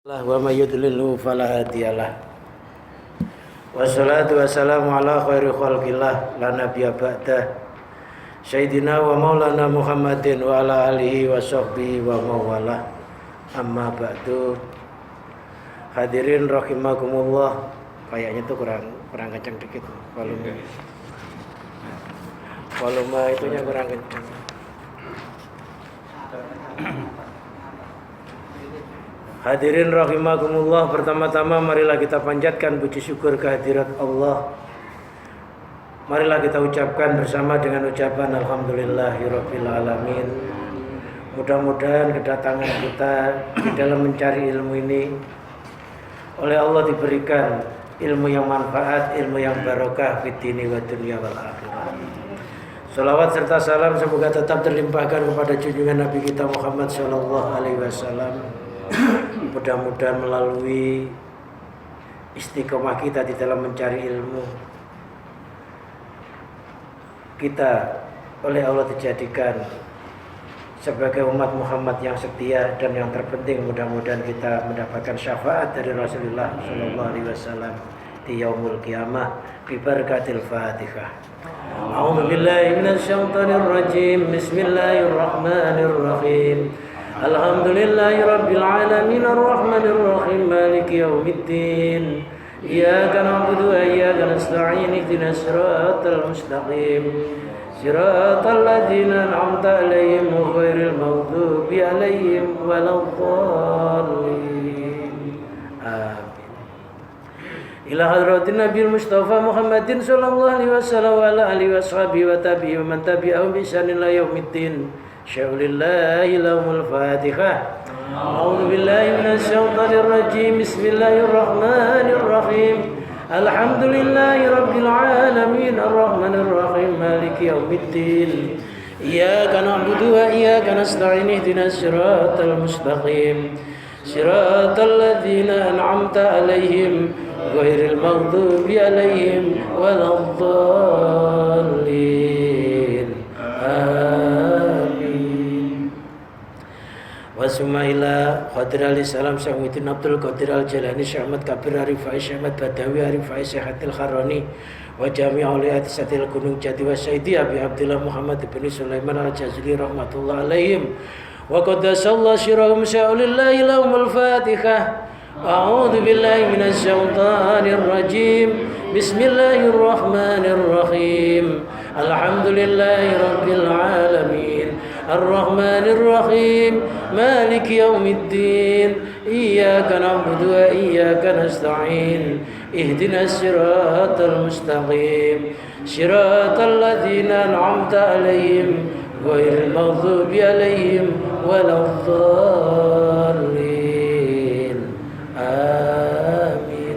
Wa may yudlilhu fala hadiyalah. Wassalatu wassalamu ala khairi khalqillah la nabiyya ba'da Sayyidina wa maulana Muhammadin wa ala alihi wa sahbihi wa mawalah. Amma ba'du. Hadirin rahimakumullah. Kayaknya tuh kurang kencang dikit volume itunya kurang kencang. Hadirin rahimakumullah, pertama-tama marilah kita panjatkan puji syukur kehadirat Allah. Marilah kita ucapkan bersama dengan ucapan alhamdulillahirabbil alamin. Mudah-mudahan kedatangan kita di dalam mencari ilmu ini oleh Allah diberikan ilmu yang manfaat, ilmu yang barokah fid dini wa dunya wal akhirah. Salawat serta salam semoga tetap terlimpahkan kepada junjungan Nabi kita Muhammad sallallahu alaihi wasallam. Mudah-mudahan melalui istiqomah kita di dalam mencari ilmu, kita oleh Allah dijadikan sebagai umat Muhammad yang setia, dan yang terpenting mudah-mudahan kita mendapatkan syafaat dari Rasulullah sallallahu alaihi wasallam di yaumul qiyamah bi barakatil Fatihah. A'udzu billahi minasy syaithanir rajim. Bismillahirrahmanirrahim. Alhamdulillahi rabbil alamin arrahmanir rahim maliki yaumiddin. Iyyaka na'budu wa iyyaka nasta'in ihdinas siratal mustaqim. Siratal ladzina an'amta 'alaihim ghairil maghdubi 'alaihim waladdallin. Amin. Ila hadratin Nabil Mustafa Muhammadin sallallahu alaihi wasallam wa ala alihi washabihi wa tabi'in man tabi'ahum bi ihsanin ila yaumiddin. Syaulillahi lahumul Fatihah. A'udzu billahi minasy syaithanir rajim. Bismillahirrahmanirrahim. Alhamdulillahi rabbil alamin arrahmanir rahim maliki yaumiddin. Iyyaka na'budu wa iyyaka nasta'in ihdinas siratal mustaqim. Siratal ladzina an'amta 'alaihim ghairil maghdubi 'alaihim waladdallin. Wasuma ila Qadir Ali Salam Syahmuddin Abdul Qadir Al Jalani Syahmat Kabir Arifai Syahmat Badawi Arifai Syahatil Kharani wa jami' awliyati Satil Gunung Jati wa Sayyidi Abi Abdullah Muhammad bin Sulaiman Al Jazili rahmatullah alaihim wa qaddasallahu syirahum sya'ulillahi lahumul Fatihah. A'udzu billahi minasy syaithanir rajim. Bismillahirrahmanirrahim. Alhamdulillahi rabbil alamin. Ar-Rahmanir Rahim. Maliki yaumiddin. Iyyaka na'budu wa iyyaka nasta'in. Ihdinas siratal mustaqim. Siratal ladzina an'amta 'alaihim ghairil maghdubi 'alaihim waladdallin. Amin.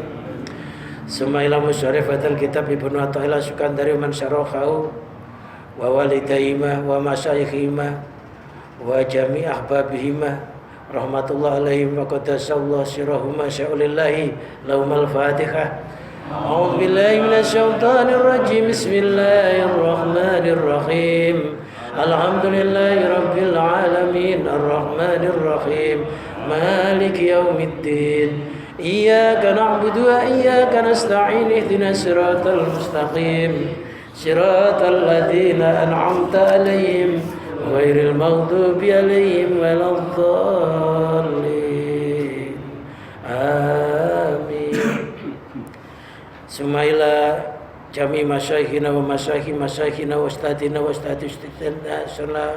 Sumailah musyarifatul kitab Ibnu Athaillah Sukandari man syarahahu wa walidayhima wa masyayikhima wa jami' ahbabihima rahmatullah alaihim wa qaddasallahu sirahuma sya'ulillahi lahumul Fatihah. A'udzu billahi minasy syaithanir rajim. Bismillahirrahmanir rahim. Alhamdulillahi rabbil alamin arrahmanir rahim maliki yaumiddin. Iyyaka na'budu wa iyyaka nasta'in ihdinas siratal mustaqim. Siratal ladzina an'amta 'alaihim ghairil maghdubi 'alaihim waladdallin. Amin. Sumaila jami masyayikhina wa masyayikhina wa ustadina wa ustadina sallallahu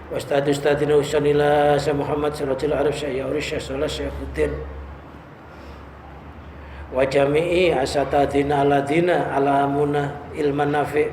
wa ustadina usanila sa Muhammad sallallahu alaihi wasallam Syekh Salah Syekhuddin wa jami'i asatadina aladina alamuna ilman nafi'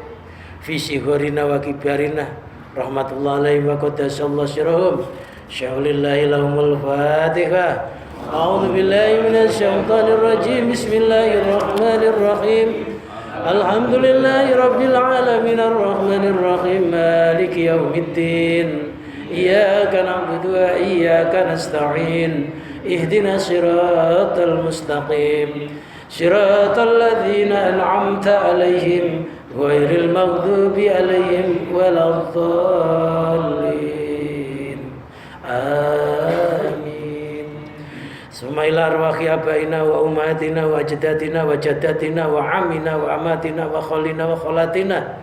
fi sighorina wa kibarina rahmatullah alaihi wa qaddasallahu sirahum syaulillahi lahumul Fatihah. A'udzu billahi minasy syaithanir rajim. Bismillahirrahmanirrahim. Alhamdulillahi rabbil alamin arrahmanir rahim maliki yaumiddin. Iyyaka na'budu wa iyyaka nasta'in. Ihdinas siratal mustaqim. Siratal ladzina an'amta 'alaihim ghairil maghdubi 'alaihim waladdallin. Amin. Summa ila arwahi abaina wa ummatina wa ajdatina wa jaddatina wa amina wa amatina wa khalina wa khalatina,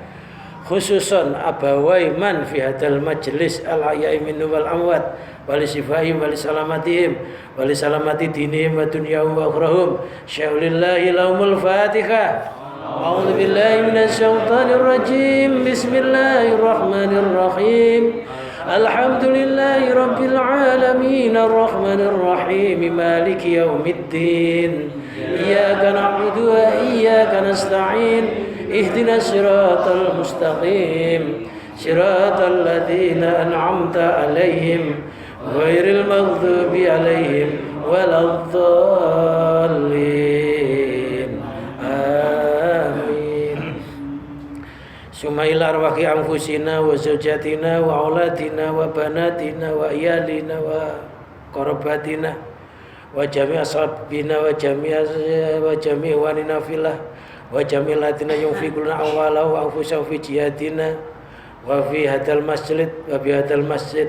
khususan abawai man fi hadal majlis al-ahya'i minhum wal amwat wali sifaihim wali salamatihim wali salamati dinihim wa dunyahum wa akhrahum. Syaulillahi lahumul fatihah. A'udzu billahi minasy syaithanir rajim. Bismillahirrahmanirrahim. Alhamdulillahi rabbil alamin arrahmanir rahim maliki yaumiddin. Iyyaka na'budu wa iyyaka nasta'in. Ihdinas siratal mustaqim. Siratal ladzina an'amta 'alaihim ghairil maghdubi 'alaihim waladdallin. Amin. Summa ila arwahi anfusina wa zawjatina wa auladina wa banatina wa iyalina wa qarabatina wa jami' ashabina wa jami' wanina fillah wa jami' latina yunfiquna amwalahu wa anfusahum fi jihadina wa fi hadal masjid wa bi hadal masjid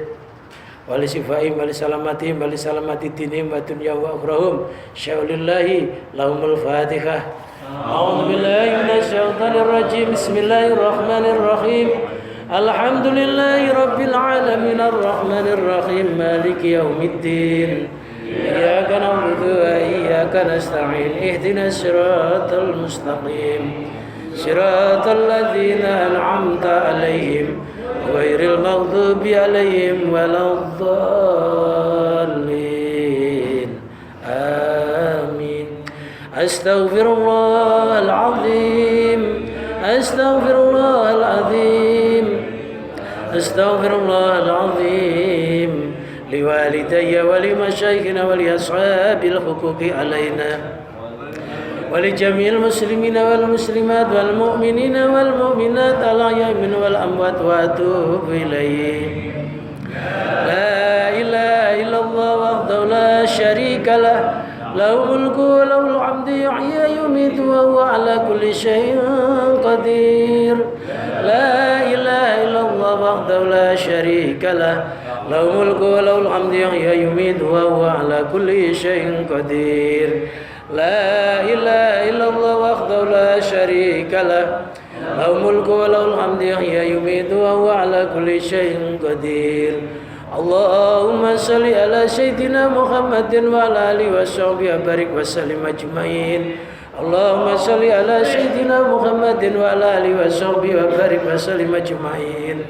wali sifaihim wali salamatihim wali salamati dinihim wa dunya wa akhrahum. Syaulillahi lahumul fatihah. A'udzu billahi minasy syaithanir rajim. Bismillahirrahmanirrahim. Alhamdulillahi rabbil alamin arrahmanir rahim maliki yaumiddin. Iyyaka na'budu wa iyyaka nasta'in. Ihdinas siratal mustaqim. Siratal ladzina an'amta 'alaihim ghairil maghdubi 'alaihim waladdallin. Amin. Astaghfirullahal azim. Astaghfirullahal azim. Astaghfirullahal azim. Liwalidayya wa limasyayikhina wa li ashabil huquqi alaina wa li jami'il muslimina wal muslimat wal mu'minina wal mu'minat al-ahya'i minhum wal amwat wa atubu ilayhi. La ilaha illallah wahdahu la syarika lah, lahul mulku wa lahul hamdu yuhyi wa yumiitu wa huwa ala kulli syai'in qadir. La ilaha illallah wahdahu la syarika lah, lahul mulku wa lahul hamdu yuhyi wa yumiitu wa huwa ala kulli syai'in qadir. La ilaha illallah wahdahu la syarika lah, lahul mulku wa lahul hamdu yuhyi wa yumiitu wa huwa ala kulli syai'in qadir. Allahumma salli ala sayyidina Muhammadin wa ala alihi wa sahbihi wa barik wa sallim ajmain. Allahumma salli ala sayyidina Muhammadin wa ala alihi wa sahbihi wa barik wa sallim ajmain.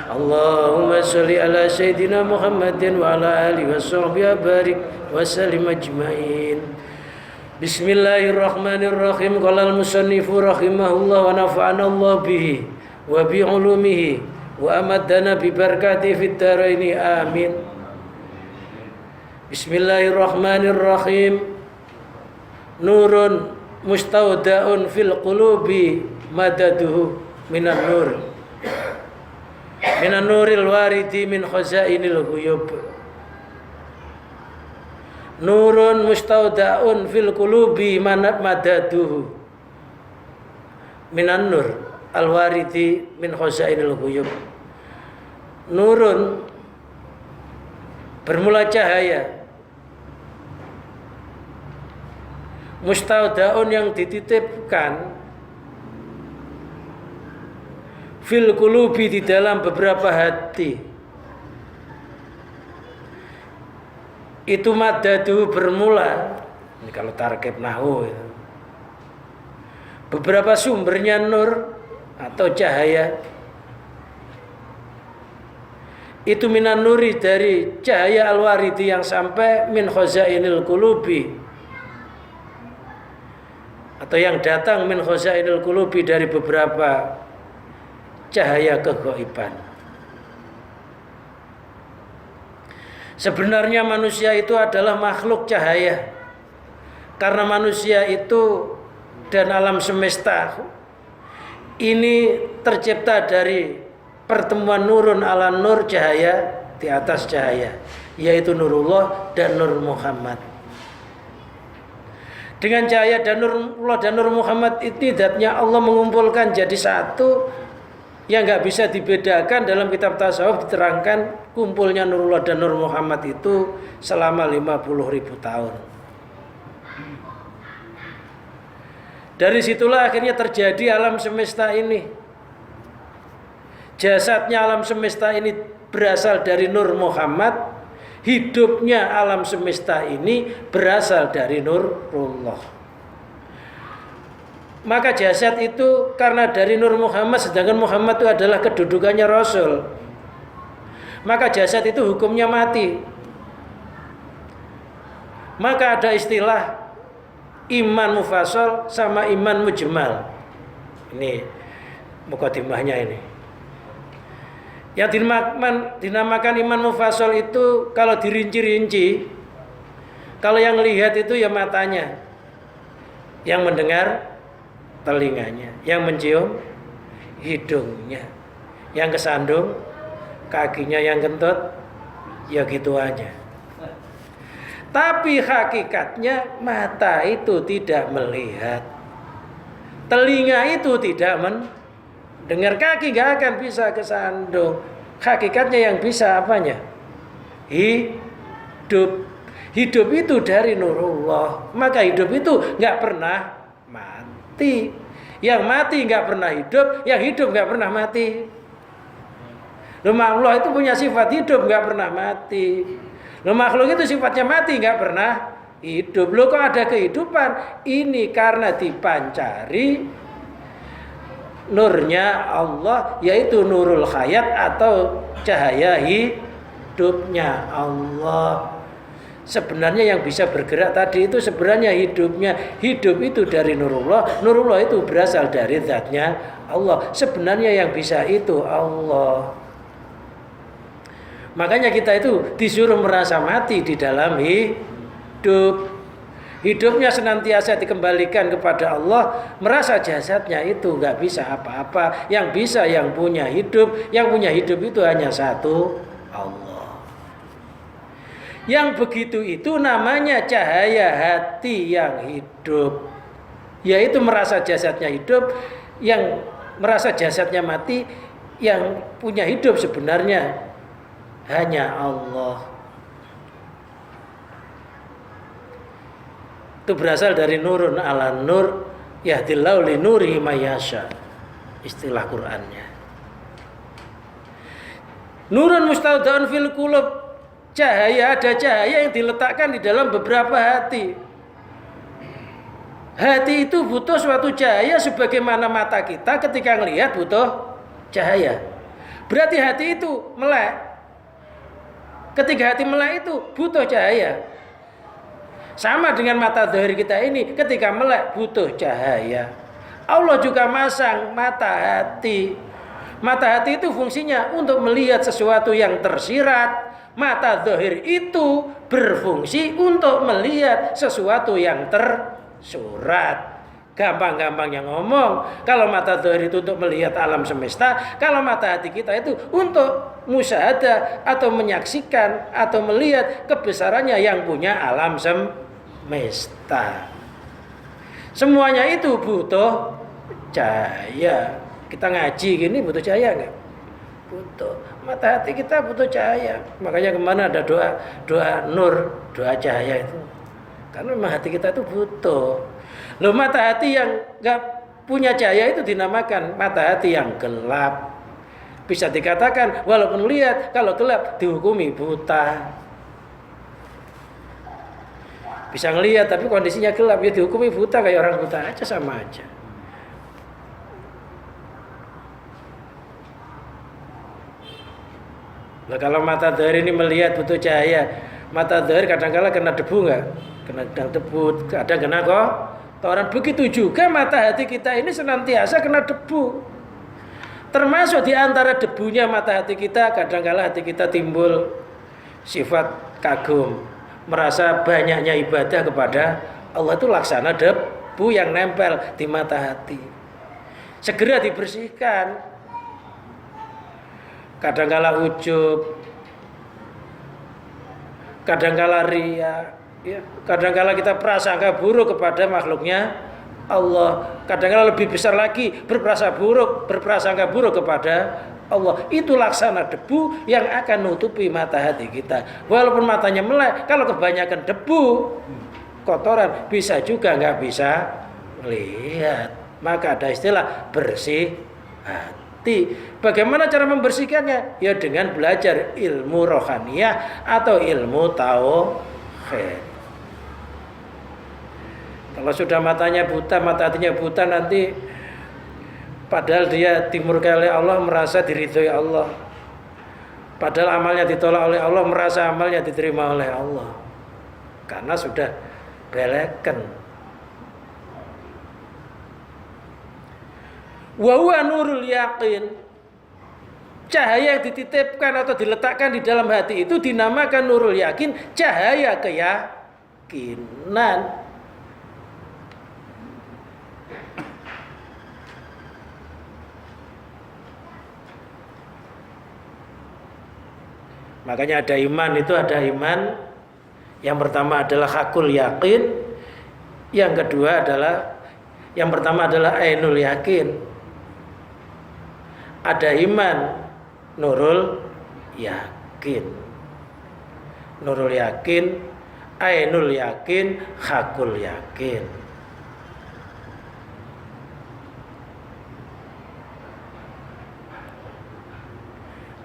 Allahumma salli ala sayyidina Muhammadin wa ala alihi wa sahbihi wa barik wa sallim ajmain. Bismillahirrahmanirrahim. Qala al-musannifu rahimahullah wa nafa'ana Allah bihi wa bi ulumihi wa amadana bi barakatihi fid dharaini amin. Bismillahirrahmanirrahim. Nurun mustaudaun fil qulubi madaduhu minan nur, minan nuril waridi min khazainil ghuyub. Nurun mustaudaun fil qulubi madaduhu minan nur al-waridi min khazainil ghuyub. Nurun bermula cahaya, mustaudaun yang dititipkan, fil qulubi di dalam beberapa hati. Itu madadu bermula, ini kalau tarkib nahwu itu. Beberapa sumbernya nur atau cahaya itu minan nuri dari cahaya al-waridi yang sampai min khazainil qulubi, atau yang datang min khazainil qulubi dari beberapa cahaya kegaiban. Sebenarnya manusia itu adalah makhluk cahaya, karena manusia itu dan alam semesta ini tercipta dari pertemuan nurun ala nur, cahaya di atas cahaya, yaitu Nurullah dan Nur Muhammad. Dengan cahaya dan Nurullah dan Nur Muhammad itu zatnya Allah mengumpulkan jadi satu yang nggak bisa dibedakan. Dalam kitab tasawuf diterangkan kumpulnya Nurullah dan Nur Muhammad itu selama 50.000 tahun. Dari situlah akhirnya terjadi alam semesta ini. Jasadnya alam semesta ini berasal dari Nur Muhammad. Hidupnya alam semesta ini berasal dari Nurullah. Maka jasad itu karena dari Nur Muhammad, sedangkan Muhammad itu adalah kedudukannya Rasul, maka jasad itu hukumnya mati. Maka ada istilah iman mufassal sama iman mujmal. Ini mukadimahnya ini. Yang dinamakan iman mufassal itu kalau dirinci-rinci, kalau yang lihat itu ya matanya, yang mendengar telinganya, yang mencium hidungnya, yang kesandung kakinya, yang kentut ya gitu aja. Tapi hakikatnya mata itu tidak melihat, telinga itu tidak mendengar, kaki gak akan bisa kesandung. Hakikatnya yang bisa apanya? Hidup. Hidup itu dari Nurullah. Maka hidup itu gak pernah mati. Yang mati gak pernah hidup, yang hidup gak pernah mati. Allah itu punya sifat hidup gak pernah mati. Makhluk itu sifatnya mati, nggak pernah hidup. Loh kok ada kehidupan? Ini karena dipancari nurnya Allah, yaitu nurul hayat atau cahaya hidupnya Allah. Sebenarnya yang bisa bergerak tadi itu sebenarnya hidupnya. Hidup itu dari Nurullah. Nurullah itu berasal dari zatnya Allah. Sebenarnya yang bisa itu Allah. Makanya kita itu disuruh merasa mati di dalam hidup. Hidupnya senantiasa dikembalikan kepada Allah. Merasa jasadnya itu nggak bisa apa-apa. Yang bisa yang punya hidup. Yang punya hidup itu hanya satu, Allah. Yang begitu itu namanya cahaya hati yang hidup. Yaitu merasa jasadnya hidup. Yang merasa jasadnya mati. Yang punya hidup sebenarnya hanya Allah. Itu berasal dari nurun ala nur, yahdillahu li nurihi mayasya. Istilah Qur'annya. Nurun mustaudaun fil qulub. Cahaya, ada cahaya yang diletakkan di dalam beberapa hati. Hati itu butuh suatu cahaya sebagaimana mata kita ketika melihat butuh cahaya. Berarti hati itu melek. Ketika hati melek itu butuh cahaya. Sama dengan mata zahir kita ini, ketika melek butuh cahaya. Allah juga masang mata hati. Mata hati itu fungsinya untuk melihat sesuatu yang tersirat. Mata zahir itu berfungsi untuk melihat sesuatu yang tersurat. Gampang-gampangnya ngomong, kalau mata zahir itu untuk melihat alam semesta, kalau mata hati kita itu untuk musyahadah atau menyaksikan atau melihat kebesarannya yang punya alam semesta. Semuanya itu butuh cahaya. Kita ngaji gini butuh cahaya enggak? Butuh. Mata hati kita butuh cahaya. Makanya kemana ada doa nur, doa cahaya itu. Karena memang hati kita itu butuh. Loh, mata hati yang gak punya cahaya itu dinamakan mata hati yang gelap. Bisa dikatakan walaupun lihat, kalau gelap dihukumi buta. Bisa ngelihat tapi kondisinya gelap, ya dihukumi buta, kayak orang buta aja, sama aja. Nah, kalau mata zahir ini melihat butuh cahaya, mata zahir kadang-kala kena debu nggak? Kena debu, kadang kena kotoran. Begitu juga mata hati kita ini senantiasa kena debu. Termasuk di antara debunya mata hati kita, kadang-kala hati kita timbul sifat kagum, merasa banyaknya ibadah kepada Allah, itu laksana debu yang nempel di mata hati. Segera dibersihkan. Kadang-kala ujub, kadang-kala riya, ya, kadang-kala kita prasangka buruk kepada makhluknya Allah, kadang-kala lebih besar lagi berprasangka buruk kepada Allah. Itu laksana debu yang akan nutupi mata hati kita. Walaupun matanya melek, kalau kebanyakan debu, kotoran, bisa juga nggak bisa lihat. Maka ada istilah bersih hati. Bagaimana cara membersihkannya? Ya dengan belajar ilmu rohaniyah atau ilmu tauhid. Kalau sudah matanya buta, mata hatinya buta, nanti padahal dia dimurkai oleh Allah, merasa diridhoi Allah. Padahal amalnya ditolak oleh Allah, merasa amalnya diterima oleh Allah. Karena sudah belekan. Wa huwa nurul yaqin. Cahaya yang dititipkan atau diletakkan di dalam hati itu dinamakan nurul yakin, cahaya keyakinan. Makanya ada iman, itu ada iman. Yang pertama adalah hakul yakin. Yang kedua adalah, yang pertama adalah ainul yakin. Ada iman, nurul yakin. Nurul yakin, ainul yakin, hakul yakin.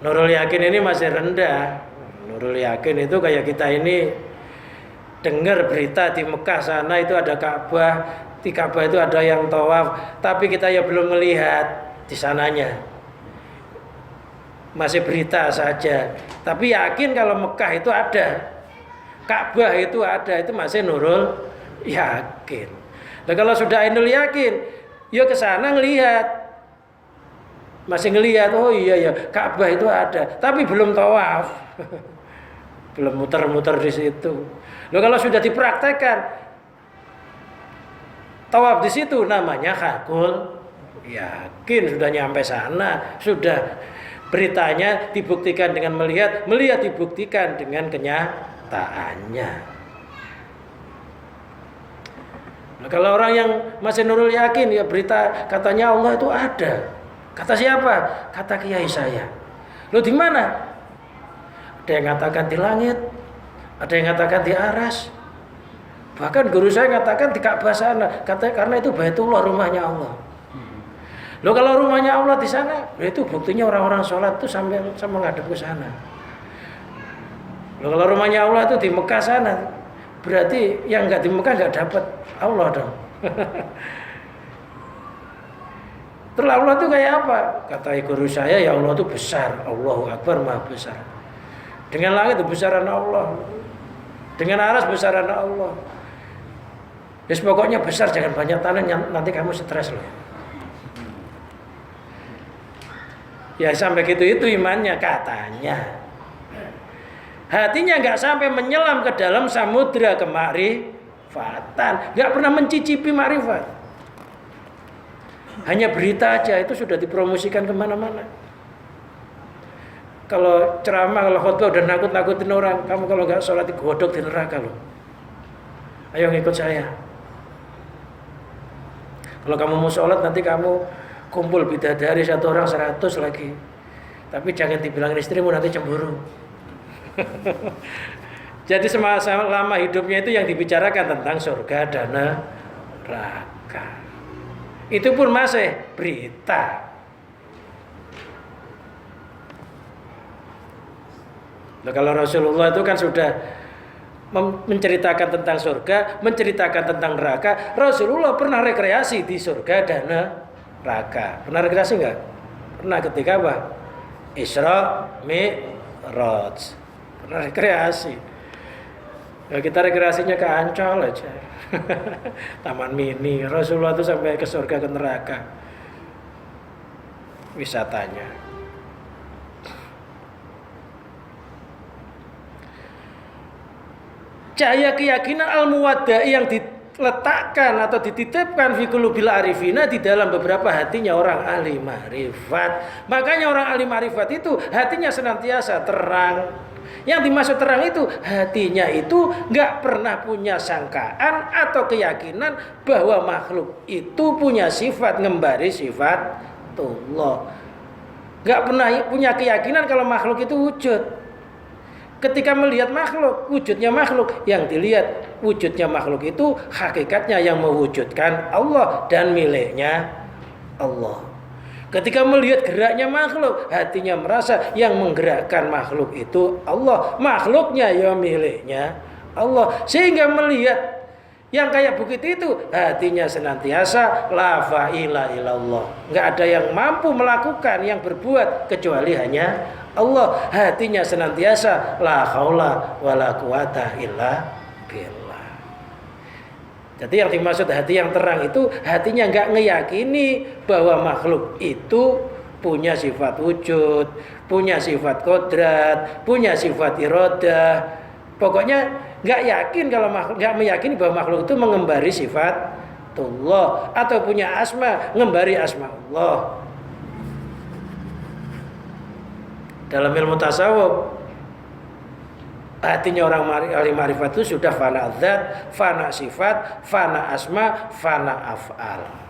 Nurul yakin ini masih rendah. Nurul yakin itu kayak kita ini dengar berita di Mekah sana itu ada Ka'bah, di Ka'bah itu ada yang tawaf, tapi kita ya belum melihat di sananya. Masih berita saja. Tapi yakin kalau Mekah itu ada, Ka'bah itu ada, itu masih nurul yakin. Nah kalau sudah ainul yakin, ya ke sana ngelihat. Masih ngelihat, oh iya ya, Ka'bah itu ada, tapi belum tawaf. Belum muter-muter di situ. Loh kalau sudah dipraktekkan tawaf di situ, namanya hakul yakin, sudah nyampe sana, sudah beritanya dibuktikan dengan melihat, melihat dibuktikan dengan kenyataannya. Nah, kalau orang yang masih nurul yakin, ya berita katanya Allah itu ada. Kata siapa? Kata kiai saya. Loh di mana? Ada yang mengatakan di langit, ada yang mengatakan di aras. Bahkan guru saya mengatakan di Ka'bah sana. Karena itu Baitullah, rumahnya Allah. Loh kalau rumahnya Allah di sana, itu buktinya orang-orang sholat itu sampai ngadep ke sana. Loh kalau rumahnya Allah itu di Mekah sana, berarti yang nggak di Mekah nggak dapat Allah dong. Terus Allah itu kayak apa? Kata guru saya, ya Allah itu besar. Allahu Akbar, maha besar. Dengan langit itu besaran Allah. Dengan aras besaran Allah. Ya pokoknya besar, jangan banyak tanya, nanti kamu stres loh. Ya sampai gitu itu imannya katanya. Hatinya nggak sampai menyelam ke dalam samudra kemakrifatan, nggak pernah mencicipi makrifat. Hanya berita aja itu sudah dipromosikan kemana-mana. Kalau ceramah, kalau khotbah udah nakut-nakutin orang, kamu kalau nggak sholat digodok di neraka loh. Ayo ngikut saya. Kalau kamu mau sholat nanti kamu kumpul bidadari 1 orang 100 lagi. Tapi jangan dibilangin istrimu, nanti cemburu. Jadi selama hidupnya itu yang dibicarakan tentang surga dan neraka. Itu pun masih berita. Nah, kalau Rasulullah itu kan sudah menceritakan tentang surga, menceritakan tentang neraka. Rasulullah pernah rekreasi di surga dan neraka. Pernah rekreasi enggak? Pernah ketika apa? Isra Mi'raj. Pernah rekreasi. Ya, kita rekreasinya ke Ancol aja. Taman mini. Rasulullah itu sampai ke surga ke neraka wisatanya. Cahaya keyakinan al-muwaddai yang diletakkan atau dititipkan fi qulubil arifina di dalam beberapa hatinya orang ahli ma'rifat. Makanya orang ahli ma'rifat itu hatinya senantiasa terang. Yang dimaksud terang itu hatinya itu nggak pernah punya sangkaan atau keyakinan bahwa makhluk itu punya sifat ngembari sifat Allah. nggak pernah punya keyakinan kalau makhluk itu wujud. Ketika melihat makhluk, wujudnya makhluk, yang dilihat wujudnya makhluk itu hakikatnya yang mewujudkan Allah dan miliknya Allah. Ketika melihat geraknya makhluk, hatinya merasa yang menggerakkan makhluk itu Allah, makhluknya ya miliknya Allah. Sehingga melihat yang kayak begitu itu, hatinya senantiasa la ilaha illallah. Enggak ada yang mampu melakukan, yang berbuat kecuali hanya Allah. Hatinya senantiasa la haula wala quwata illa billah. Jadi yang dimaksud hati yang terang itu, hatinya enggak ngeyakini bahwa makhluk itu punya sifat wujud, punya sifat kodrat, punya sifat iradah. Pokoknya nggak yakin kalau makhluk, nggak meyakini bahwa makhluk itu mengembari sifat Allah atau punya asma, ngembari asma Allah. Dalam ilmu tasawuf, hatinya orang ahli ma'rifat itu sudah fana zat, fana sifat, fana asma, fana af'al.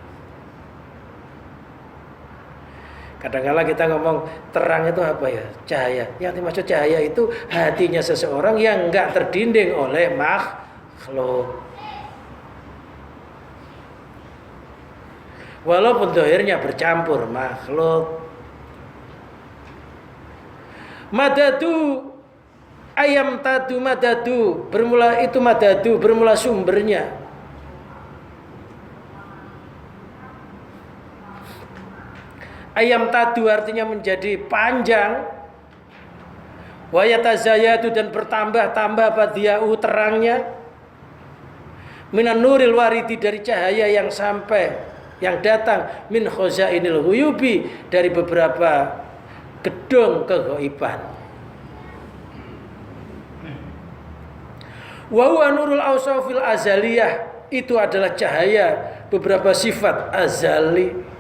Kadang-kadang kita ngomong terang itu apa ya? Cahaya. Yang dimaksud cahaya itu hatinya seseorang yang enggak terdinding oleh makhluk. Walaupun zahirnya bercampur makhluk. Madadu ayam tadu madadu, bermula itu madadu, bermula sumbernya. Ayam tadu artinya menjadi panjang. Wa yatazayadu dan bertambah-tambah badiyau terangnya. Minan nuril waridi dari cahaya yang sampai, yang datang min khazainil ghuyubi dari beberapa gedung keghaiban. Wa huwa nurul awsafil azaliyah, itu adalah cahaya beberapa sifat azali.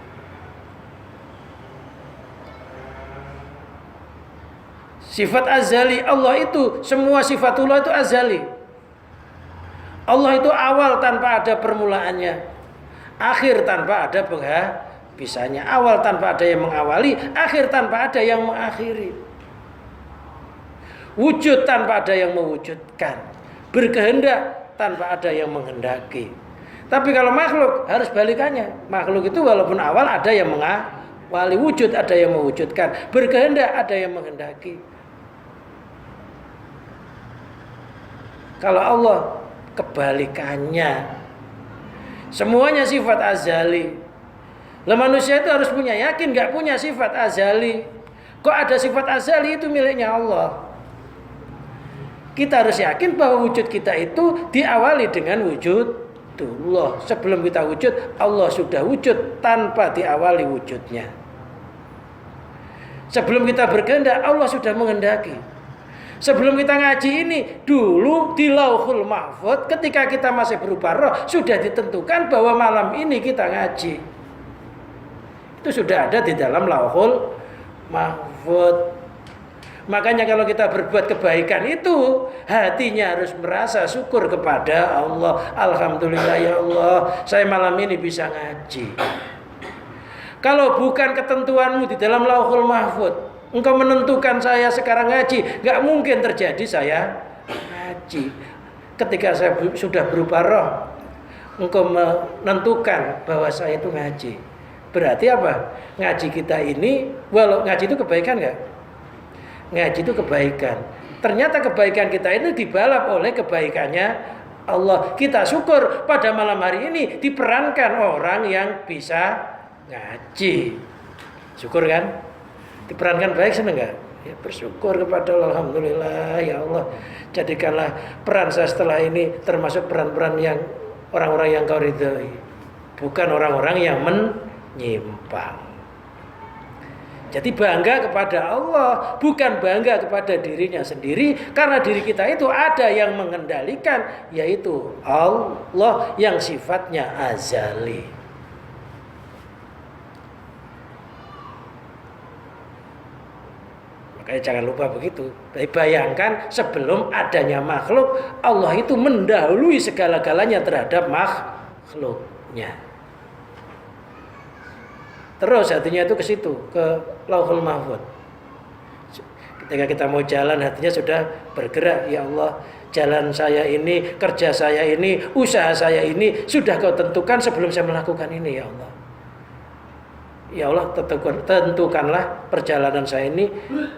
Sifat azali Allah itu, semua sifatullah itu azali. Allah itu awal tanpa ada permulaannya, akhir tanpa ada penghabisannya. Awal tanpa ada yang mengawali, akhir tanpa ada yang mengakhiri. Wujud tanpa ada yang mewujudkan, berkehendak tanpa ada yang menghendaki. Tapi kalau makhluk harus balikannya. Makhluk itu walaupun awal ada yang mengawali, wujud ada yang mewujudkan, berkehendak ada yang menghendaki. Kalau Allah kebalikannya, semuanya sifat azali. Lah manusia itu harus punya yakin, gak punya sifat azali. Kok ada sifat azali itu miliknya Allah. Kita harus yakin bahwa wujud kita itu diawali dengan wujudullah. Sebelum kita wujud, Allah sudah wujud tanpa diawali wujudnya. Sebelum kita berkehendak, Allah sudah menghendaki. Sebelum kita ngaji ini, dulu di Lauhul Mahfuz ketika kita masih berupa roh, sudah ditentukan bahwa malam ini kita ngaji. Itu sudah ada di dalam Lauhul Mahfuz. Makanya kalau kita berbuat kebaikan itu, hatinya harus merasa syukur kepada Allah. Alhamdulillah ya Allah, saya malam ini bisa ngaji. Kalau bukan ketentuanmu di dalam Lauhul Mahfuz, engkau menentukan saya sekarang ngaji, gak mungkin terjadi saya ngaji. Ketika saya sudah berupa roh, engkau menentukan bahwa saya itu ngaji. Berarti apa? Ngaji kita ini, walau ngaji itu kebaikan gak? Ngaji itu kebaikan. Ternyata kebaikan kita ini dibalap oleh kebaikannya Allah. Kita syukur pada malam hari ini diperankan orang yang bisa ngaji. Syukur kan? Diperankan baik, senang gak? Ya, bersyukur kepada Allah. Alhamdulillah ya Allah, jadikanlah peran saya setelah ini termasuk peran-peran yang orang-orang yang kau ridhoi, bukan orang-orang yang menyimpang. Jadi bangga kepada Allah, bukan bangga kepada dirinya sendiri, karena diri kita itu ada yang mengendalikan, yaitu Allah yang sifatnya azali. Makanya jangan lupa begitu. Bayangkan sebelum adanya makhluk, Allah itu mendahului segala-galanya terhadap makhluknya. Terus hatinya itu ke situ, ke Lauhul Mahfuz. Ketika kita mau jalan, hatinya sudah bergerak. Ya Allah, jalan saya ini, kerja saya ini, usaha saya ini sudah Kau tentukan sebelum saya melakukan ini, ya Allah. Ya Allah, tentukanlah perjalanan saya ini,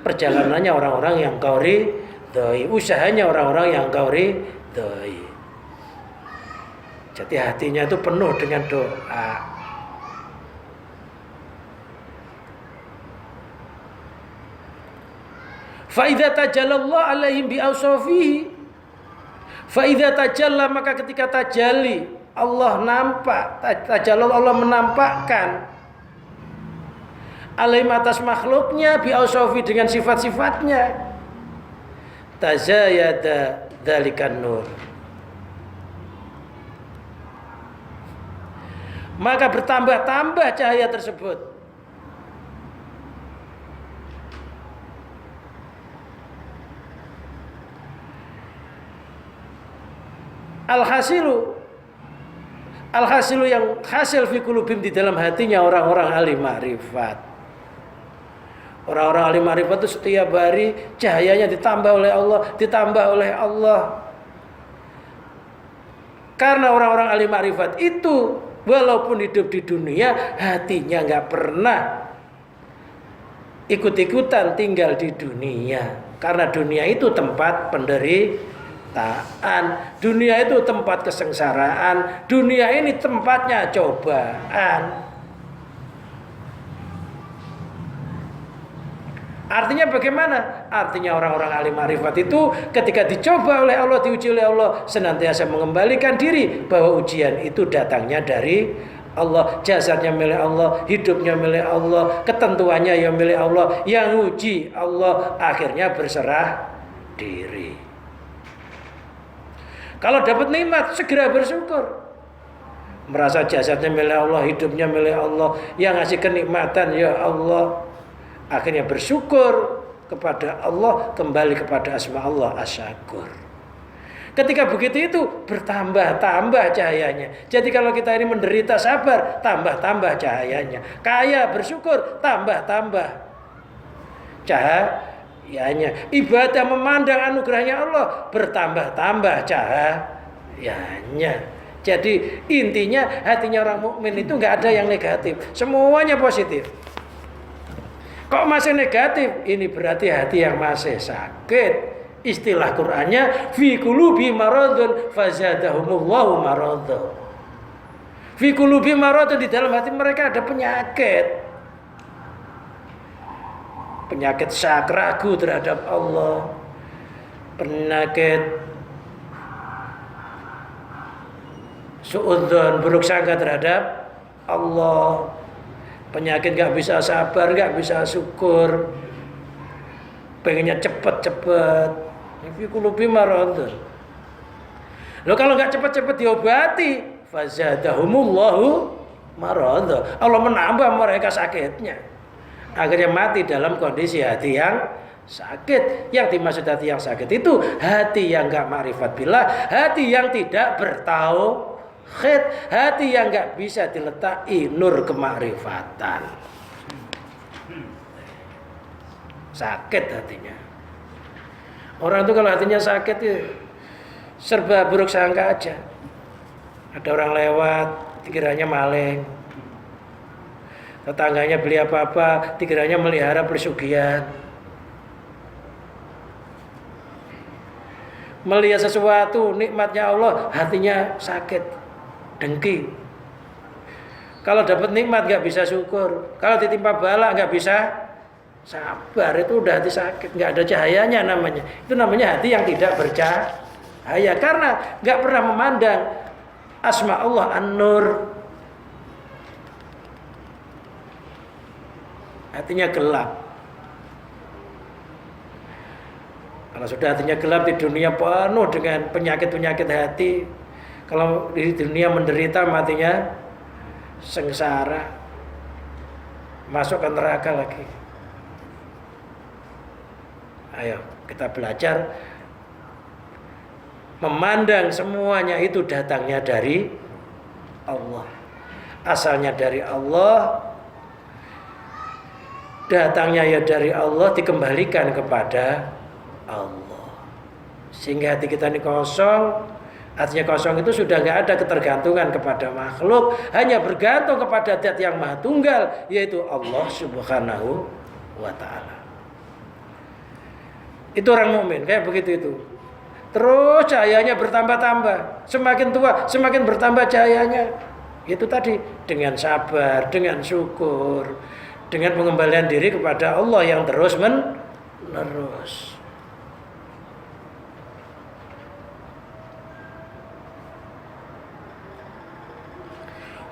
perjalanannya orang-orang yang Kau ridhoi, usahanya orang-orang yang Kau ridhoi. Jadi hatinya itu penuh dengan doa. Fa'idha tajallallah alaihim bi'awsafihi. Fa'idha tajalla, maka ketika tajalli Allah nampak, tajallallah Allah menampakkan alaihim atas makhluknya bi'awsafi dengan sifat-sifatnya, tazayada dzalikan nur, maka bertambah-tambah cahaya tersebut. Alhasilu yang hasil fi qulubihim, di dalam hatinya orang-orang ahli ma'rifat. Orang-orang ahli ma'rifat itu setiap hari cahayanya ditambah oleh Allah, ditambah oleh Allah. Karena orang-orang ahli ma'rifat itu walaupun hidup di dunia, hatinya nggak pernah ikut-ikutan tinggal di dunia. Karena dunia itu tempat penderitaan, dunia itu tempat kesengsaraan, dunia ini tempatnya cobaan. Artinya bagaimana? Artinya orang-orang ahli ma'rifat itu ketika dicoba oleh Allah, diuji oleh Allah, senantiasa mengembalikan diri bahwa ujian itu datangnya dari Allah, jasadnya milik Allah, hidupnya milik Allah, ketentuannya yang milik Allah, yang uji Allah, akhirnya berserah diri. Kalau dapat nikmat segera bersyukur. Merasa jasadnya milik Allah, hidupnya milik Allah, yang ngasih kenikmatan ya Allah. Akhirnya bersyukur kepada Allah, kembali kepada asma Allah asyakur. Ketika begitu itu bertambah-tambah cahayanya. Jadi kalau kita ini menderita, sabar, tambah-tambah cahayanya. Kaya, bersyukur, tambah-tambah cahayanya. Ibadah, memandang anugerahnya Allah, bertambah-tambah cahayanya. Jadi intinya hatinya orang mukmin itu nggak ada yang negatif, semuanya positif. Kok masih negatif? Ini berarti hati yang masih sakit. Istilah Qur'annya fi qulubi maradun fazadahumullahu maradun. Fi qulubi maradun, di dalam hati mereka ada penyakit. Penyakit syak, ragu terhadap Allah. Penyakit suudzon, buruk sangka terhadap Allah. Penyakit gak bisa sabar, gak bisa syukur, pengennya cepet-cepet. Fi qulubi maradun. Loh kalau gak cepet-cepet diobati, fazadahumullahu maradun, Allah menambah mereka sakitnya. Akhirnya mati dalam kondisi hati yang sakit. Yang dimaksud hati yang sakit itu hati yang gak ma'rifat billah, hati yang tidak bertauhid, hati yang gak bisa diletakkan nur kemakrifatan. Sakit hatinya. Orang itu kalau hatinya sakit ya serba buruk sangka aja. Ada orang lewat dikiranya maling, tetangganya beli apa-apa dikiranya melihara pesugihan. Melihat sesuatu nikmatnya Allah, hatinya sakit, dengki. Kalau dapat nikmat gak bisa syukur, kalau ditimpa bala gak bisa sabar, itu udah hati sakit, gak ada cahayanya namanya. Itu namanya hati yang tidak bercahaya, karena gak pernah memandang asma Allah An-Nur. Hatinya gelap. Kalau sudah hatinya gelap, di dunia penuh dengan penyakit-penyakit hati. Kalau di dunia menderita, matinya sengsara, masuk ke neraka lagi. Ayo kita belajar memandang semuanya itu datangnya dari Allah, asalnya dari Allah, datangnya ya dari Allah, dikembalikan kepada Allah. Sehingga hati kita ini kosong. Artinya kosong itu sudah nggak ada ketergantungan kepada makhluk, hanya bergantung kepada Zat yang Maha Tunggal, yaitu Allah Subhanahu wa Ta'ala. Itu orang mukmin kayak begitu itu. Terus cahayanya bertambah-tambah, semakin tua semakin bertambah cahayanya. Itu tadi dengan sabar, dengan syukur, dengan pengembalian diri kepada Allah yang terus menerus.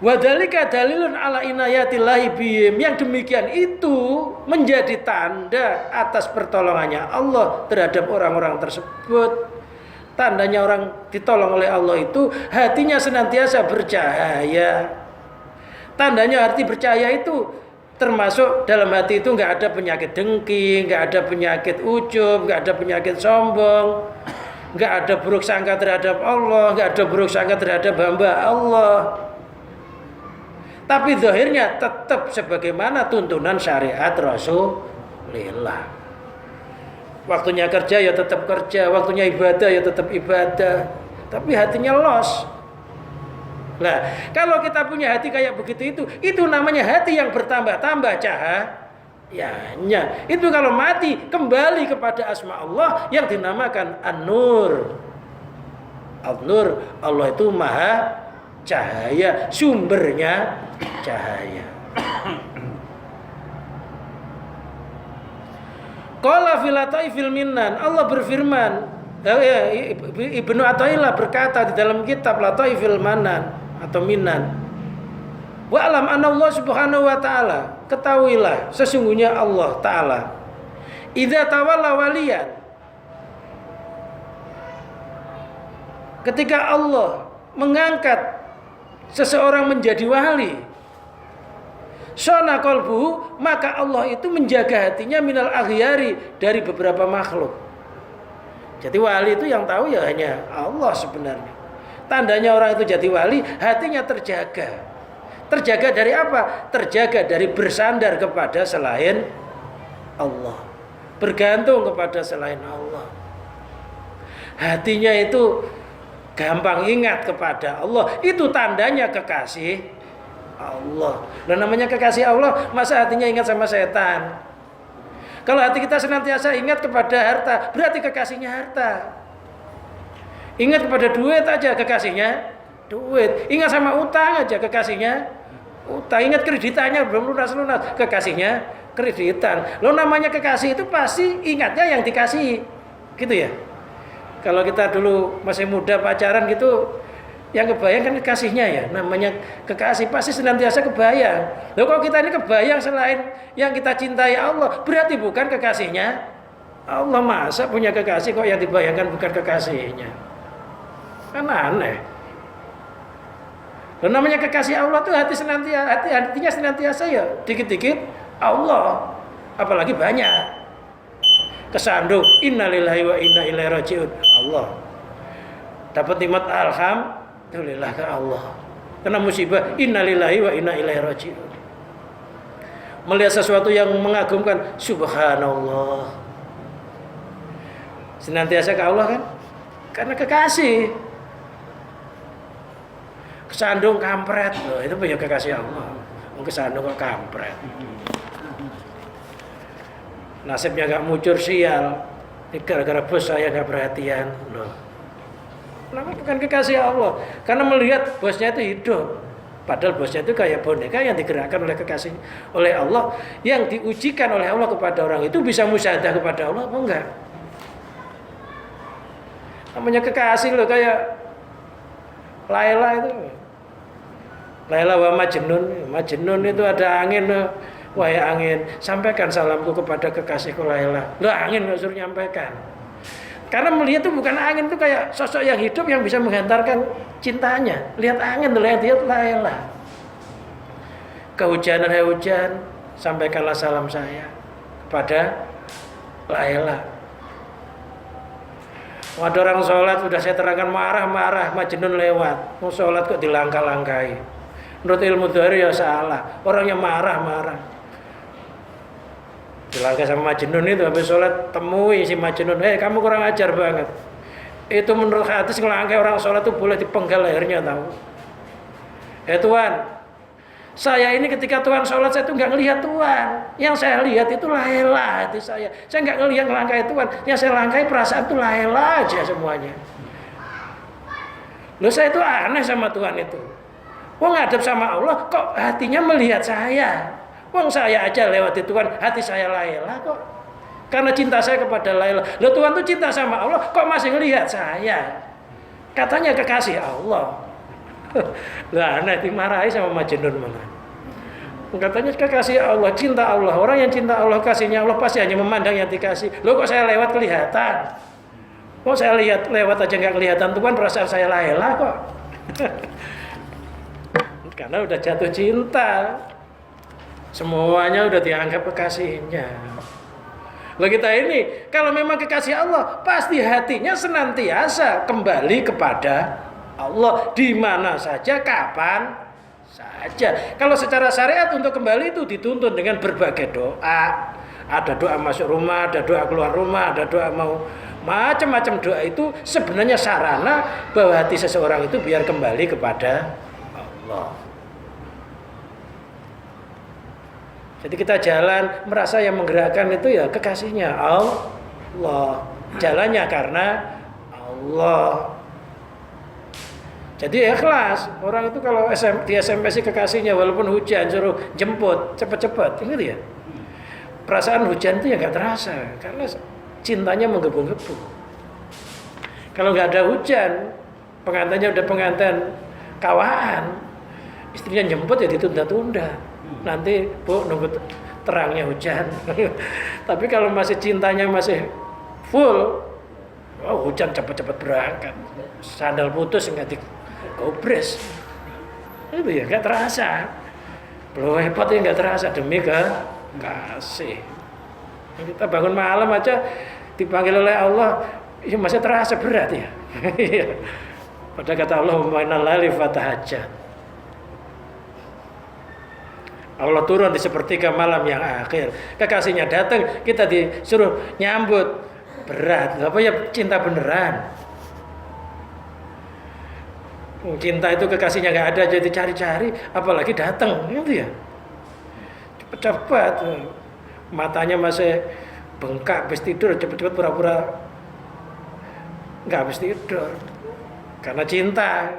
Wadhalika dalilun ala inayatillahi bihim. Yang demikian itu menjadi tanda atas pertolongannya Allah terhadap orang-orang tersebut. Tandanya orang ditolong oleh Allah itu hatinya senantiasa bercahaya. Tandanya hati bercahaya itu termasuk dalam hati itu nggak ada penyakit dengki, nggak ada penyakit ujub, nggak ada penyakit sombong, nggak ada buruk sangka terhadap Allah, nggak ada buruk sangka terhadap hamba Allah. Tapi zahirnya tetap sebagaimana tuntunan syariat Rasulullah. Waktunya kerja ya tetap kerja, waktunya ibadah ya tetap ibadah. Tapi hatinya los. Nah, kalau kita punya hati kayak begitu itu namanya hati yang bertambah-tambah cahayanya. Itu kalau mati kembali kepada asma Allah yang dinamakan An-Nur. An-Nur, Allah itu maha cahaya, sumbernya cahaya. Qala fil ataifil minnan, Allah berfirman, Ibnu Athaillah berkata di dalam kitab Lataifil Manan atau Minan, wa alam anna Allah Subhanahu wa taala, ketahuilah sesungguhnya Allah taala idza tawalla waliyan, ketika Allah mengangkat seseorang menjadi wali, sona qalbuhu, maka Allah itu menjaga hatinya minal aghyari, dari beberapa makhluk. Jadi wali itu yang tahu ya hanya Allah sebenarnya. Tandanya orang itu jadi wali, hatinya terjaga. Terjaga dari apa? Terjaga dari bersandar kepada selain Allah, bergantung kepada selain Allah. Hatinya itu gampang ingat kepada Allah. Itu tandanya kekasih Allah. Dan namanya kekasih Allah, masa hatinya ingat sama setan? Kalau hati kita senantiasa ingat kepada harta, berarti kekasihnya harta. Ingat kepada duit aja, kekasihnya duit. Ingat sama utang aja, kekasihnya utang. Ingat kreditannya belum lunas-lunas, kekasihnya kreditan. Lo namanya kekasih itu pasti ingatnya yang dikasih, gitu ya. Kalau kita dulu masih muda pacaran gitu, yang kebayang kan kekasihnya ya, namanya kekasih pasti senantiasa kebayang. Loh kalau kita ini kebayang selain yang kita cintai Allah, berarti bukan kekasihnya Allah. Masa punya kekasih kok yang dibayangkan bukan kekasihnya? Kan aneh. Loh namanya kekasih Allah tuh hatinya senantiasa ya dikit-dikit Allah, apalagi banyak. Kesandung innalillahi wa inna ilaihi rajiun, Allah. Dapat nikmat alhamdulillah ke Allah. Kena musibah innalillahi wa inna ilaihi rajiun. Melihat sesuatu yang mengagumkan, subhanallah. Senantiasa ke Allah kan? Karena kekasih. Kesandung kampret, loh, itu punya kekasih Allah. Kesandung kok kampret. Nasibnya gak mucur sial, gara-gara bos saya gak perhatian. Loh, kenapa bukan kekasih Allah? Karena melihat bosnya itu hidup, padahal bosnya itu kayak boneka yang digerakkan oleh kekasih, oleh Allah, yang diujikan oleh Allah kepada orang itu bisa musyahadah kepada Allah apa enggak? Namanya kekasih loh, kayak Laila itu, Laila wa Majnun itu ada angin loh. Wahai angin, sampaikan salamku kepada kekasihku Laila. Loh, angin nggak suruh nyampaikan. Karena melihat itu bukan angin, itu kayak sosok yang hidup yang bisa menghantarkan cintanya. Lihat angin, lihat Laila. Kehujanan, hai hujan, sampaikanlah salam saya kepada Laila. Ada orang sholat, sudah saya terangkan marah-marah, Majnun lewat. Mau sholat kok dilangkah-langkahi. Menurut ilmu dhahir ya salah. Orangnya marah-marah. Celaka sama Majnun itu habis sholat temui si Majnun, kamu kurang ajar banget. Itu menurut hadis ngelangkai orang sholat itu boleh dipenggal lehernya tahu. Tuhan, saya ini ketika Tuhan sholat saya itu nggak ngelihat Tuhan. Yang saya lihat itu la hati saya. Saya nggak ngelihat ngelangkai Tuhan. Yang saya langkai perasaan itu la aja semuanya. Loh saya itu aneh sama Tuhan itu. Wong ngadep sama Allah kok hatinya melihat saya. Wong saya aja lewati Tuhan, hati saya la kok. Karena cinta saya kepada la. Loh Tuhan tuh cinta sama Allah, kok masih ngelihat saya? Katanya kekasih Allah. Lah aneh dimarahi sama Majnun malah. Katanya kekasih Allah, cinta Allah. Orang yang cinta Allah, kasihnya Allah pasti hanya memandang yang dikasih. Loh kok saya lewat kelihatan? Kok saya lihat lewat aja nggak kelihatan Tuhan, perasaan saya la kok. Karena udah jatuh cinta. Semuanya udah dianggap kekasihnya. Loh kita ini kalau memang kekasih Allah pasti hatinya senantiasa kembali kepada Allah di mana saja, kapan saja. Kalau secara syariat untuk kembali itu dituntun dengan berbagai doa. Ada doa masuk rumah, ada doa keluar rumah, ada doa mau macam-macam doa itu sebenarnya sarana bahwa hati seseorang itu biar kembali kepada Allah. Jadi kita jalan merasa yang menggerakkan itu ya kekasihnya Allah. Jalannya karena Allah. Jadi ikhlas. Orang itu kalau di SMS kekasihnya walaupun hujan suruh jemput cepet-cepet, ingat ya. Perasaan hujan itu ya nggak terasa karena cintanya menggebu-gebu. Kalau nggak ada hujan, pengantinnya udah pengantin kawaan, istrinya jemput ya ditunda-tunda. Nanti Bu nunggu terangnya hujan. Tapi kalau masih cintanya masih full, hujan cepet-cepet berangkat. Sandal putus nggak digobres. Itu ya nggak terasa. Belum hebat ya nggak terasa demi kasih. Kita bangun malam aja dipanggil oleh Allah, ya masih terasa berat ya. Pada kata Allah, "Mainal laili fatahajjat." Allah turun di sepertiga malam yang akhir. Kekasihnya datang, kita disuruh nyambut. Berat, apa ya cinta beneran. Cinta itu kekasihnya nggak ada jadi cari-cari, apalagi datang, gitu ya. Cepat-cepat, matanya masih bengkak, habis tidur, cepat-cepat pura-pura nggak habis tidur. Karena cinta.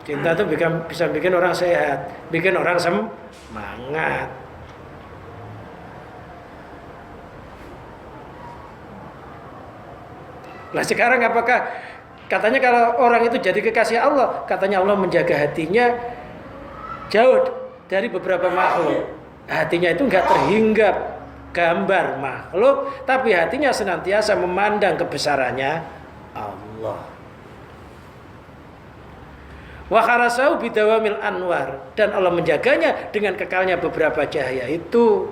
Cinta itu bisa bikin orang sehat, bikin orang semangat. Nah sekarang apakah katanya kalau orang itu jadi kekasih Allah, katanya Allah menjaga hatinya jauh dari beberapa makhluk. Hatinya itu nggak terhinggap gambar makhluk, tapi hatinya senantiasa memandang kebesarannya Allah. Wa kharasau bidawamil anwar, dan Allah menjaganya dengan kekalnya beberapa cahaya itu.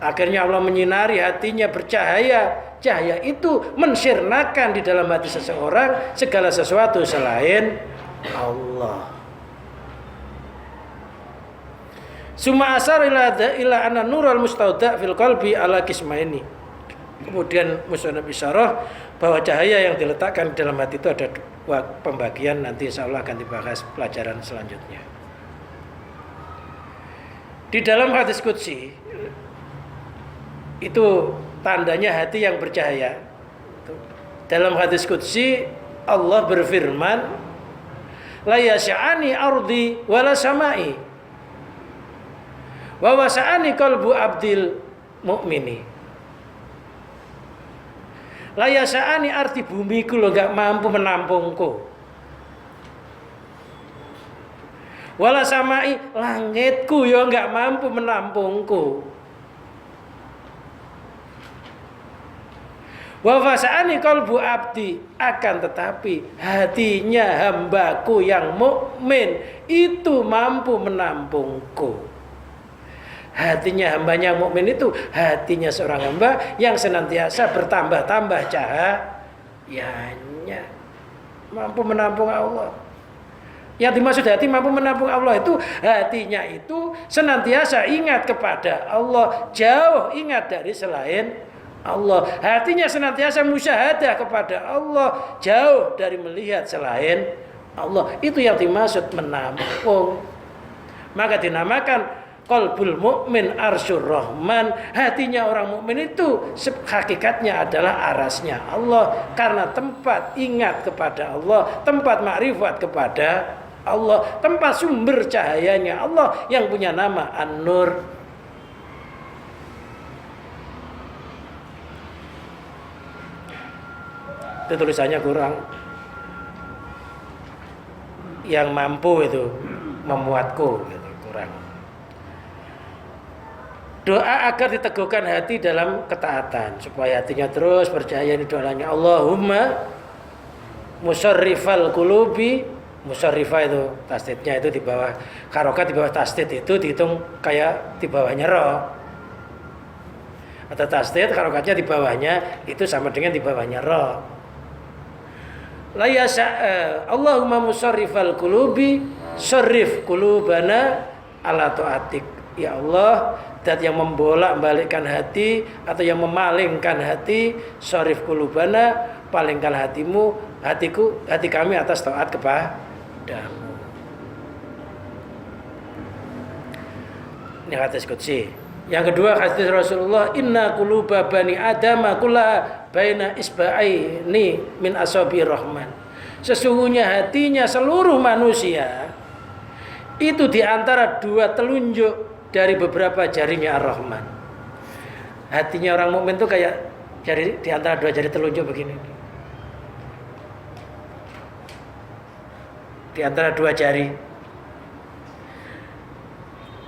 Akhirnya Allah menyinari hatinya bercahaya. Cahaya itu mensirnakan di dalam hati seseorang segala sesuatu selain Allah. Summa asar ila anna nurul mustauda fil qalbi ala qismaini. Kemudian musannaf isyarah bahwa cahaya yang diletakkan di dalam hati itu ada dua pembagian, nanti insya Allah akan dibahas pelajaran selanjutnya. Di dalam hadis qudsi itu tandanya hati yang bercahaya. Dalam hadis qudsi Allah berfirman, la yas'ani ardi wala samai wa wasa'ani qalbu abdil mu'mini. Layasa'ani arti bumiku lo gak mampu menampungku. Wala samai langitku yo gak mampu menampungku. Wa fasa'ani qalbu abdi, akan tetapi hatinya hambaku yang mukmin itu mampu menampungku. Hatinya hambanya mukmin itu hatinya seorang hamba yang senantiasa bertambah-tambah cahayanya, mampu menampung Allah. Yang dimaksud hati mampu menampung Allah itu hatinya itu senantiasa ingat kepada Allah, jauh ingat dari selain Allah. Hatinya senantiasa musyahadah kepada Allah, jauh dari melihat selain Allah. Itu yang dimaksud menampung. Maka dinamakan qalbul mukmin arsyur rahman. Hatinya orang mukmin itu hakikatnya adalah arasnya Allah, karena tempat ingat kepada Allah, tempat makrifat kepada Allah, tempat sumber cahayanya Allah yang punya nama An-Nur. Itu tulisannya kurang, yang mampu itu memuatku gitu, kurang. Doa agar diteguhkan hati dalam ketaatan, supaya hatinya terus percaya di doanya Allahumma musarrifal qulubi. Musarrifah itu tasdidnya itu di bawah harokat, di bawah tasdid itu dihitung kayak di bawahnya ro. Atau tasdid harokatnya di bawahnya itu sama dengan di bawahnya ro. La yasa Allahumma musarrifal qulubi sarrif qulubana ala taatik. Ya Allah, zat yang membolak-balikkan hati atau yang memalingkan hati, sarrif qulubana, palingkan hatimu, hati kami atas taat kepadamu. Ini hadis qudsi. Yang kedua hadis Rasulullah, inna quluba bani adama kullaha baina isba'aini min asabi rahman. Sesungguhnya hatinya seluruh manusia itu di antara dua telunjuk dari beberapa jarinya Ar-Rahman. Hatinya orang mukmin itu kayak jari di antara dua jari telunjuk begini. Di antara dua jari.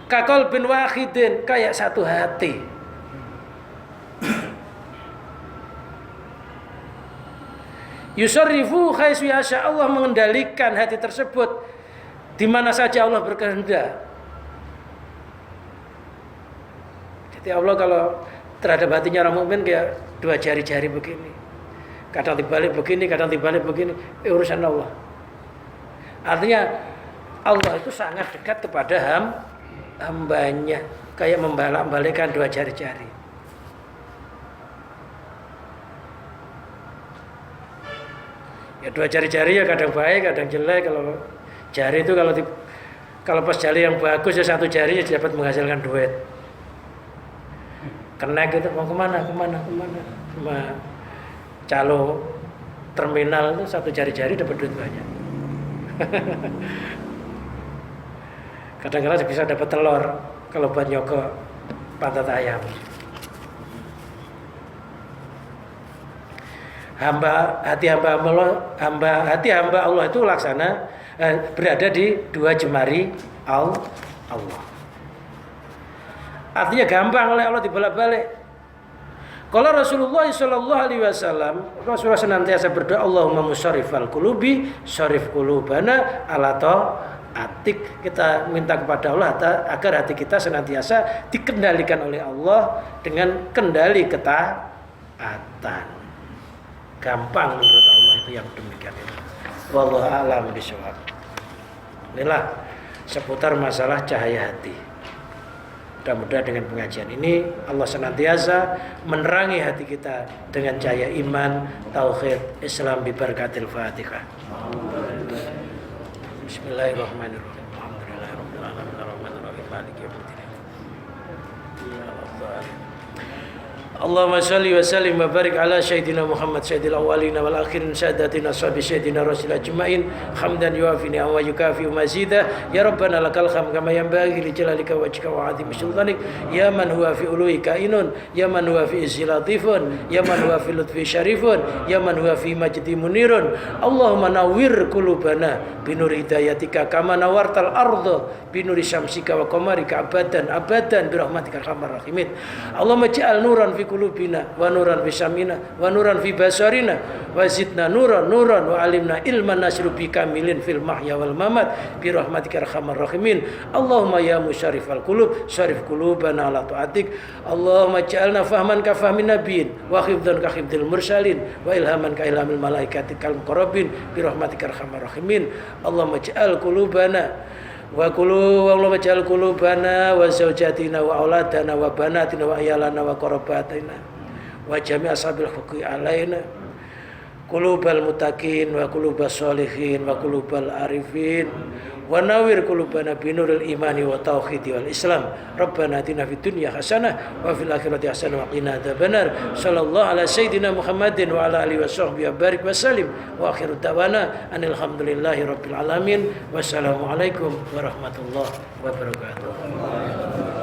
Kakol bin wahidin, kayak satu hati. Yusarrifu haitsu yasha, Allah mengendalikan hati tersebut di mana saja Allah berkehendak. Jadi Allah kalau terhadap hatinya orang mukmin kayak dua jari-jari begini. Kadang dibalik begini, kadang dibalik begini. Urusan Allah. Artinya Allah itu sangat dekat kepada hambanya, kayak membalak-balikkan dua jari-jari. Ya dua jari-jari ya kadang baik, kadang jelek. Kalau jari itu kalau pas jari yang bagus ya satu jari ya dapat menghasilkan duit. Kenek itu mau kemana? Cuma calo terminal itu satu jari-jari dapat duit banyak. Kadang-kadang bisa dapat telur kalau buat nyokok pantat ayam. Hati hamba Allah itu laksana berada di dua jemari Allah. Artinya gampang oleh Allah dibolak-balik. Kalau Rasulullah SAW, Rasulullah senantiasa berdoa, Allahumma musarrifal qulubi, sarrif qulubana ala taatik. Kita minta kepada Allah agar hati kita senantiasa dikendalikan oleh Allah dengan kendali ketaatan. Gampang menurut Allah itu yang demikian itu. Wallahu a'lam bishawab. Inilah seputar masalah cahaya hati. Mudah-mudahan dengan pengajian ini Allah senantiasa menerangi hati kita dengan cahaya iman, tauhid, Islam bibarakatil Fatihah. Bismillahirrahmanirrahim. Alhamdulillahirabbil alamin arrahmanir rahim maliki yaumiddin. Allahumma salli wa sallim wa barik ala sayyidina Muhammad sayyidil awwalina wal akhirin sadatina ashabi sayyidina rasul ajmain hamdan yuafini wa yukafi mazida ya rabbana lakal hamd kama yanbaghi li jalalika wajhika wa azimi sultanik ya man huwa fi ului kainun ya man huwa fi izlatifun ya man huwa fi lutfi syarifun ya man huwa fi majdi munirun. Allahumma nawwir qulubana binuri hidayatika kama nawartal ardha binuri syamsika wa qamarika abadan bi rahmatika arhamar rahimin. Allahumma ij'al nuran fi qulubina wa nuran fi samina wa nuran fi basarina wa zidna nuran wa alimna ilman nasiru bi kamilin fil mahya wal mamat bi rahmatika arhamar rahimin. Allahumma ya musyarifal qulub syarif qulubana ala taatik. Allahumma ja'alna fahman ka fahmin nabiyyin wa hifdzan ka hifdzil mursalin wa ilhaman ka ilhamil malaikati kal muqarrabin bi rahmatika arhamar rahimin. Allahumma ja'al qulubana wa Allahumma ja'al qulubana wa zawjatina wa auladana wa banatina wa ayalana wa qarabatina wa jami' ashabil huquqi alaina qulubal muttaqin wa qulubas sholihin wa qulubal arifin wa nawwir qulubana binuril imani wa tauhidi wal islam. Rabbana atina fid dunya hasanah wa fil akhirati hasanah wa qina adzabannar. Sallallahu ala sayyidina Muhammadin wa ala alihi wa sahbihi wa barik wa sallim wa akhiru da'wana anil hamdulillahi rabbil alamin. Wassalamu alaikum warahmatullahi wabarakatuh.